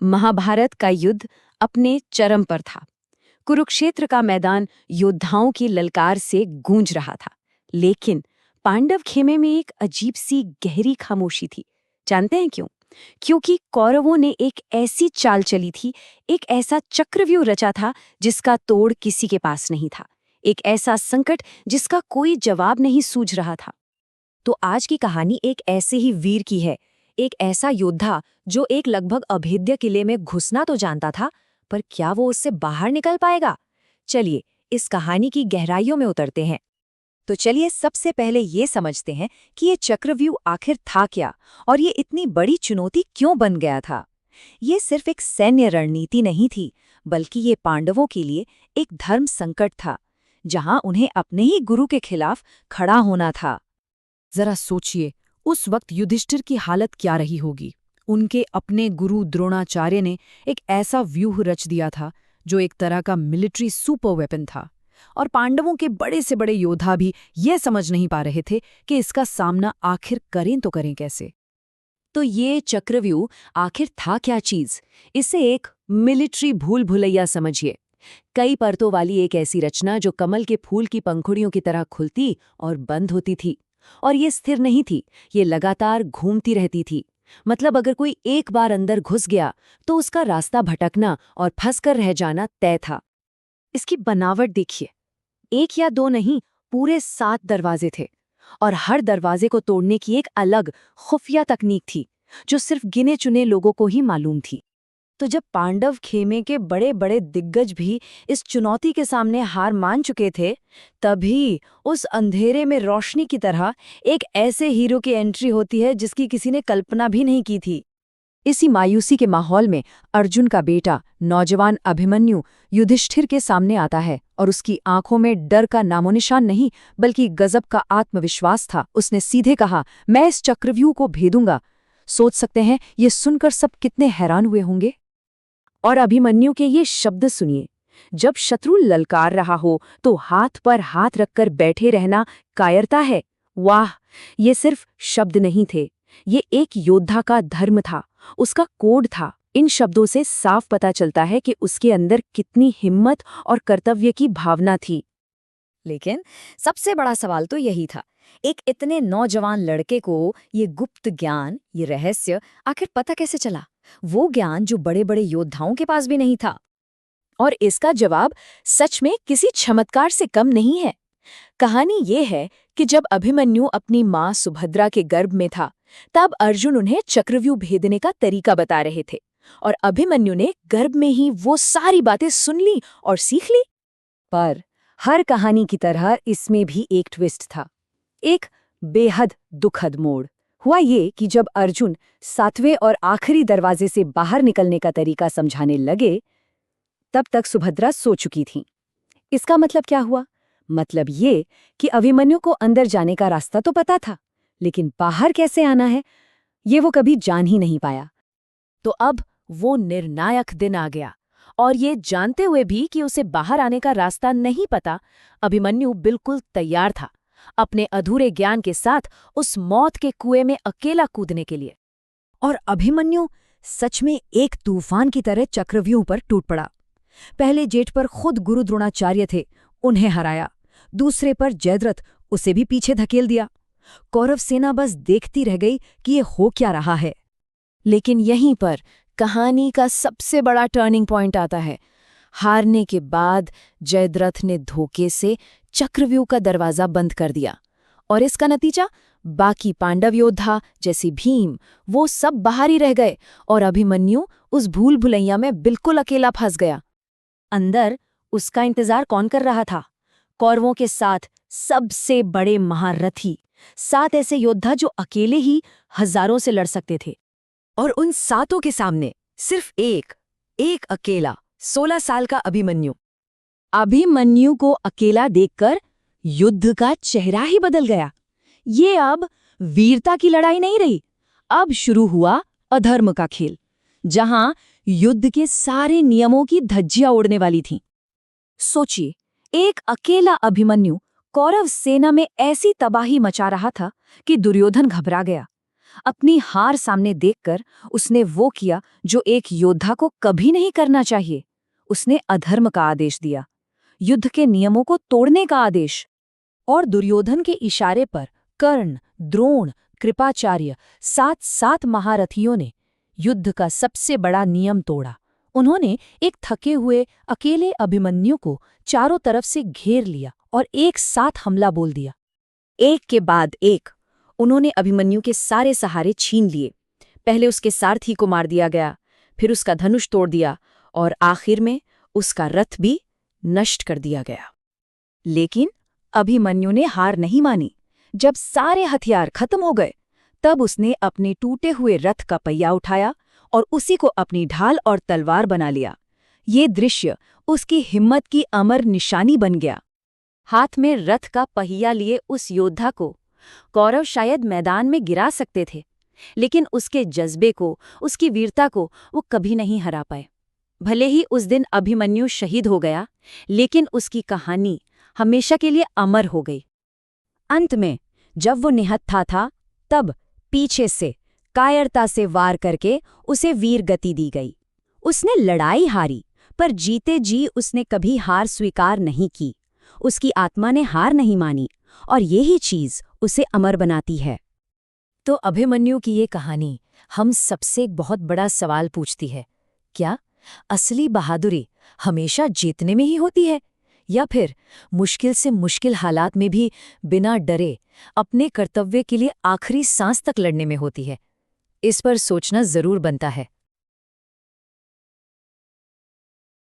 महाभारत का युद्ध अपने चरम पर था। कुरुक्षेत्र का मैदान योद्धाओं की ललकार से गूंज रहा था, लेकिन पांडव खेमे में एक अजीब सी गहरी खामोशी थी। जानते हैं क्यों? क्योंकि कौरवों ने एक ऐसी चाल चली थी, एक ऐसा चक्रव्यूह रचा था जिसका तोड़ किसी के पास नहीं था, एक ऐसा संकट जिसका कोई जवाब नहीं सूझ रहा था। तो आज की कहानी एक ऐसे ही वीर की है, एक ऐसा योद्धा जो एक लगभग अभेद्य किले में घुसना तो जानता था, पर क्या वो उससे बाहर निकल पाएगा? चलिए इस कहानी की गहराइयों में उतरते हैं। तो चलिए सबसे पहले ये समझते हैं कि ये चक्रव्यूह आखिर था क्या और ये इतनी बड़ी चुनौती क्यों बन गया था। ये सिर्फ एक सैन्य रणनीति नहीं थी, बल्कि ये पांडवों के लिए एक धर्म संकट था, जहां उन्हें अपने ही गुरु के खिलाफ खड़ा होना था। जरा सोचिए, उस वक्त युधिष्ठिर की हालत क्या रही होगी। उनके अपने गुरु द्रोणाचार्य ने एक ऐसा व्यूह रच दिया था जो एक तरह का मिलिट्री सुपर वेपन था, और पांडवों के बड़े से बड़े योद्धा भी ये समझ नहीं पा रहे थे कि इसका सामना आखिर करें तो करें कैसे। तो ये चक्रव्यूह आखिर था क्या चीज? इसे एक मिलिट्री भूल भुलैया समझिए। कई परतों वाली एक ऐसी रचना जो कमल के फूल की पंखुड़ियों की तरह खुलती और बंद होती थी। और ये स्थिर नहीं थी, ये लगातार घूमती रहती थी। मतलब अगर कोई एक बार अंदर घुस गया तो उसका रास्ता भटकना और फंसकर रह जाना तय था। इसकी बनावट देखिए, एक या दो नहीं, पूरे 7 दरवाजे थे, और हर दरवाजे को तोड़ने की एक अलग खुफिया तकनीक थी जो सिर्फ गिने चुने लोगों को ही मालूम थी। तो जब पांडव खेमे के बड़े बड़े दिग्गज भी इस चुनौती के सामने हार मान चुके थे, तभी उस अंधेरे में रोशनी की तरह एक ऐसे हीरो की एंट्री होती है जिसकी किसी ने कल्पना भी नहीं की थी। इसी मायूसी के माहौल में अर्जुन का बेटा नौजवान अभिमन्यु युधिष्ठिर के सामने आता है, और उसकी आंखों में डर का नामोनिशान नहीं बल्कि गजब का आत्मविश्वास था। उसने सीधे कहा, मैं इस चक्रव्यूह को भेदूंगा। सोच सकते हैं ये सुनकर सब कितने हैरान हुए होंगे। और अभिमन्यु के ये शब्द सुनिए, जब शत्रु ललकार रहा हो तो हाथ पर हाथ रखकर बैठे रहना कायरता है। वाह, ये सिर्फ शब्द नहीं थे, ये एक योद्धा का धर्म था, उसका कोड था। इन शब्दों से साफ पता चलता है कि उसके अंदर कितनी हिम्मत और कर्तव्य की भावना थी। लेकिन सबसे बड़ा सवाल तो यही था, एक इतने नौजवान लड़के को ये गुप्त ज्ञान, ये रहस्य आखिर पता कैसे चला? वो ज्ञान जो बड़े बड़े योद्धाओं के पास भी नहीं था। और इसका जवाब सच में किसी चमत्कार से कम नहीं है। कहानी ये है कि जब अभिमन्यु अपनी मां सुभद्रा के गर्भ में था, तब अर्जुन उन्हें चक्रव्यूह भेदने का तरीका बता रहे थे, और अभिमन्यु ने गर्भ में ही वो सारी बातें सुन ली और सीख ली। पर हर कहानी की तरह इसमें भी एक ट्विस्ट था, एक बेहद दुखद मोड़। हुआ ये कि जब अर्जुन 7वें और आखिरी दरवाजे से बाहर निकलने का तरीका समझाने लगे, तब तक सुभद्रा सो चुकी थीं। इसका मतलब क्या हुआ? मतलब ये कि अभिमन्यु को अंदर जाने का रास्ता तो पता था, लेकिन बाहर कैसे आना है ये वो कभी जान ही नहीं पाया। तो अब वो निर्णायक दिन आ गया, और ये जानते हुए भी कि उसे बाहर आने का रास्ता नहीं पता, अभिमन्यु बिल्कुल तैयार था अपने अधूरे ज्ञान के साथ उस मौत के कुएं में अकेला कूदने के लिए। और अभिमन्यु सच में एक तूफान की तरह चक्रव्यूह पर टूट पड़ा। पहले जेठ पर खुद गुरु द्रोणाचार्य थे, उन्हें हराया। दूसरे पर जयद्रथ, उसे भी पीछे धकेल दिया। कौरव सेना बस देखती रह गई कि ये हो क्या रहा है। लेकिन यहीं पर कहानी का सबसे बड़ा टर्निंग पॉइंट आता है। हारने के बाद जयद्रथ ने धोखे से चक्रव्यूह का दरवाजा बंद कर दिया, और इसका नतीजा बाकी पांडव योद्धा जैसे भीम, वो सब बाहर ही रह गए, और अभिमन्यु उस भूल भुलैया में बिल्कुल अकेला फंस गया। अंदर उसका इंतजार कौन कर रहा था? कौरवों के साथ सबसे बड़े महारथी, 7 ऐसे योद्धा जो अकेले ही हजारों से लड़ सकते थे। और उन 7 के सामने सिर्फ एक अकेला 16 साल का अभिमन्यु। अभिमन्यु को अकेला देखकर युद्ध का चेहरा ही बदल गया। ये अब वीरता की लड़ाई नहीं रही, अब शुरू हुआ अधर्म का खेल, जहां युद्ध के सारे नियमों की धज्जियां उड़ने वाली थीं। सोचिए, एक अकेला अभिमन्यु कौरव सेना में ऐसी तबाही मचा रहा था कि दुर्योधन घबरा गया। अपनी हार सामने देखकर उसने वो किया जो एक योद्धा को कभी नहीं करना चाहिए। उसने अधर्म का आदेश दिया, युद्ध के नियमों को तोड़ने का आदेश। और दुर्योधन के इशारे पर कर्ण, द्रोण, कृपाचार्य 7 महारथियों ने युद्ध का सबसे बड़ा नियम तोड़ा। उन्होंने एक थके हुए अकेले अभिमन्यु को चारों तरफ से घेर लिया और एक साथ हमला बोल दिया। एक के बाद एक उन्होंने अभिमन्यु के सारे सहारे छीन लिए। पहले उसके सारथी को मार दिया गया, फिर उसका धनुष तोड़ दिया और आखिर में उसका रथ भी नष्ट कर दिया गया। लेकिन अभिमन्यु ने हार नहीं मानी। जब सारे हथियार खत्म हो गए, तब उसने अपने टूटे हुए रथ का पहिया उठाया और उसी को अपनी ढाल और तलवार बना लिया। ये दृश्य उसकी हिम्मत की अमर निशानी बन गया। हाथ में रथ का पहिया लिए उस योद्धा को कौरव शायद मैदान में गिरा सकते थे, लेकिन उसके जज्बे को, उसकी वीरता को वो कभी नहीं हरा पाए। भले ही उस दिन अभिमन्यु शहीद हो गया, लेकिन उसकी कहानी हमेशा के लिए अमर हो गई। अंत में जब वो निहत्था था, तब पीछे से कायरता से वार करके उसे वीर गति दी गई। उसने लड़ाई हारी, पर जीते जी उसने कभी हार स्वीकार नहीं की। उसकी आत्मा ने हार नहीं मानी और यही चीज उसे अमर बनाती है। तो अभिमन्यु की ये कहानी हम सबसे एक बहुत बड़ा सवाल पूछती है, क्या असली बहादुरी हमेशा जीतने में ही होती है, या फिर मुश्किल से मुश्किल हालात में भी बिना डरे अपने कर्तव्य के लिए आखिरी सांस तक लड़ने में होती है? इस पर सोचना जरूर बनता है।